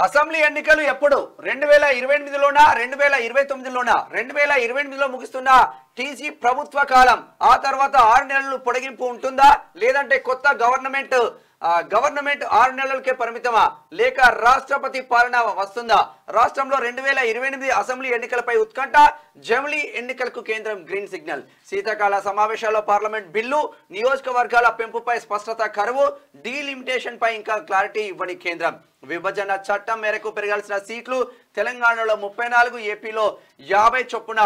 Assembly ఎన్నికలు ఎప్పుడు 2028లోనా 2029లోనా 2028లో ముగుస్తున్న TG ప్రభుత్వ కాలం ఆ తర్వాత 6 నెలలు పొడిగింపు ఉంటుందా లేదంటే కొత్త గవర్నమెంట్ 6 నెలలకే పరిమితమా లేక రాష్ట్రపతి పాలన వస్తుందా రాష్ట్రంలో 2028 అసెంబ్లీ ఎన్నికలపై ఉత్కంఠ జమిలీ ఎన్నికలకు కేంద్రం గ్రీన్ సిగ్నల్ శీతాకాల సమావేశాల్లో పార్లమెంట్ బిల్లు నియోజకవర్గాల పెంపుపై స్పష్టత కరువు డీలిమిటేషన్ పై ఇంకా క్లారిటీ ఇవ్వని కేంద్రం విభజన చట్టం మేరకు పెరగాల్సిన సీట్లు తెలంగాణలో 34 ఏపీలో 50 చొప్పున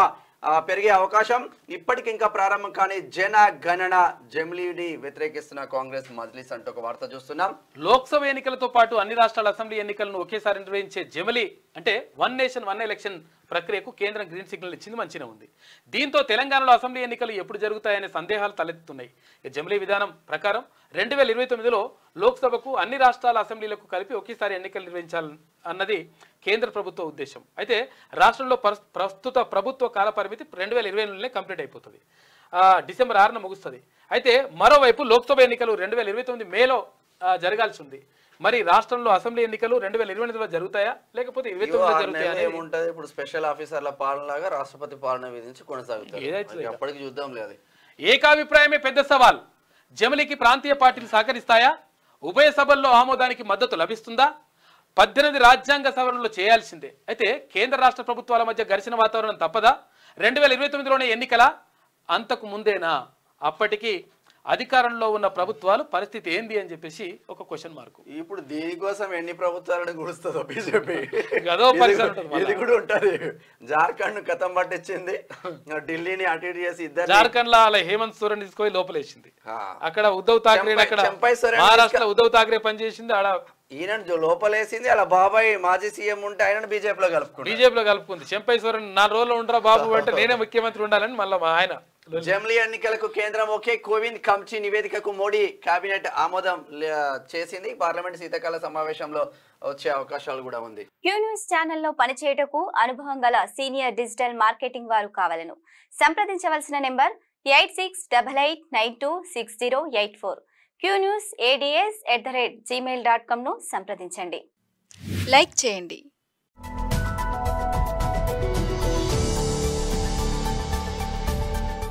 పెరిగే అవకాశం ఇప్పటికి ఇంకా ప్రారంభం కానీ జనగణన జమిలీని వ్యతిరేకిస్తున్న కాంగ్రెస్ మజ్లిస్ అంటూ ఒక వార్త చూస్తున్నాం. లోక్సభ ఎన్నికలతో పాటు అన్ని రాష్ట్రాల అసెంబ్లీ ఎన్నికలను ఒకేసారి నిర్వహించే జమిలీ అంటే వన్ నేషన్ వన్ ఎలక్షన్ ప్రక్రియకు కేంద్రం గ్రీన్ సిగ్నల్ ఇచ్చింది మంచిగా ఉంది. దీంతో తెలంగాణలో అసెంబ్లీ ఎన్నికలు ఎప్పుడు జరుగుతాయనే సందేహాలు తలెత్తుతున్నాయి. జమిలీ విధానం ప్రకారం 2029లో లోక్సభకు అన్ని రాష్ట్రాల అసెంబ్లీలకు కలిపి ఒకేసారి ఎన్నికలు నిర్వహించాలి అన్నది కేంద్ర ప్రభుత్వ ఉద్దేశం. అయితే రాష్ట్రంలో ప్రస్తుత ప్రభుత్వ కాల పరిమితి 2020లోనే కంప్లీట్ అయిపోతుంది. డిసెంబర్ 6న ముగుస్తుంది. అయితే మరోవైపు లోక్సభ ఎన్నికలు 2029 మేలో జరగాల్సి ఉంది. మరి రాష్ట్రంలో అసెంబ్లీ ఎన్నికలు 2028లో జరుగుతాయా లేకపోతే 29లో జరుగుతాయా? ఏముంటది ఇప్పుడు స్పెషల్ ఆఫీసర్ల పాలనలాగా రాష్ట్రపతి పాలన విధించి కొనసాగుతారు. ఎప్పటికి చూద్దాం లేదు. ఏకాభిప్రాయమే పెద్ద సవాల్. జమిలీకి ప్రాంతీయ పార్టీలు సహకరిస్తాయా? ఉభయ సభల్లో ఆమోదానికి మద్దతు లభిస్తుందా? 18 రాజ్యాంగ సవరణలు చేయాల్సిందే. అయితే కేంద్ర రాష్ట్ర ప్రభుత్వాల మధ్య ఘర్షణ వాతావరణం తప్పదా? 2029లోనే ఎన్నికల అంతకు ముందేనా? అప్పటికి అధికారంలో ఉన్న ప్రభుత్వాలు పరిస్థితి ఏంది అని చెప్పేసి ఒక క్వశ్చన్ మార్క్. ఇప్పుడు దీనికోసం ఎన్ని ప్రభుత్వాలను గుడుస్తుందో బీజేపీ ఇది కూడా ఉంటది. జార్ఖండ్ ను కథం పట్టించింది, ఢిల్లీని అటు ఇటు చేసి జార్ఖండ్ లో అలా హేమంత్ సోరెన్ తీసుకొని లోపలేసింది. అక్కడ ఉద్ధవ్ ఠాక్రే, అక్కడ మహారాష్ట్ర ఉద్ధవ్ ఠాక్రే పనిచేసింది. ఆడ ఈయన లోపలేసింది. అలా బాబాయ్ మాజీ సీఎం ఉంటే ఆయన బీజేపీలో కలుపుకుంది. చెంపై సోరెన్ 4 రోజులు ఉండరా బాబు అంటే నేనే ముఖ్యమంత్రి ఉండాలని మళ్ళీ ఆయన. జమిలీ ఎన్నికలకు కేంద్రం ఒకే కోవింద్ కమిటీ నివేదికకు మోడీ కేబినెట్ ఆమోదం చేసింది. పార్లమెంట్ శీతాకాల సమావేశంలో వచ్చే అవకాశాలు కూడా ఉంది. క్యూ న్యూస్ ఛానల్లో పనిచేయటకు అనుభవం గల సీనియర్ డిజిటల్ మార్కెటింగ్ వారు కావాలను సంప్రదించవలసిన నెంబర్ 8688926084. qnewsads@gmail.com ను సంప్రదించండి. లైక్ చేయండి,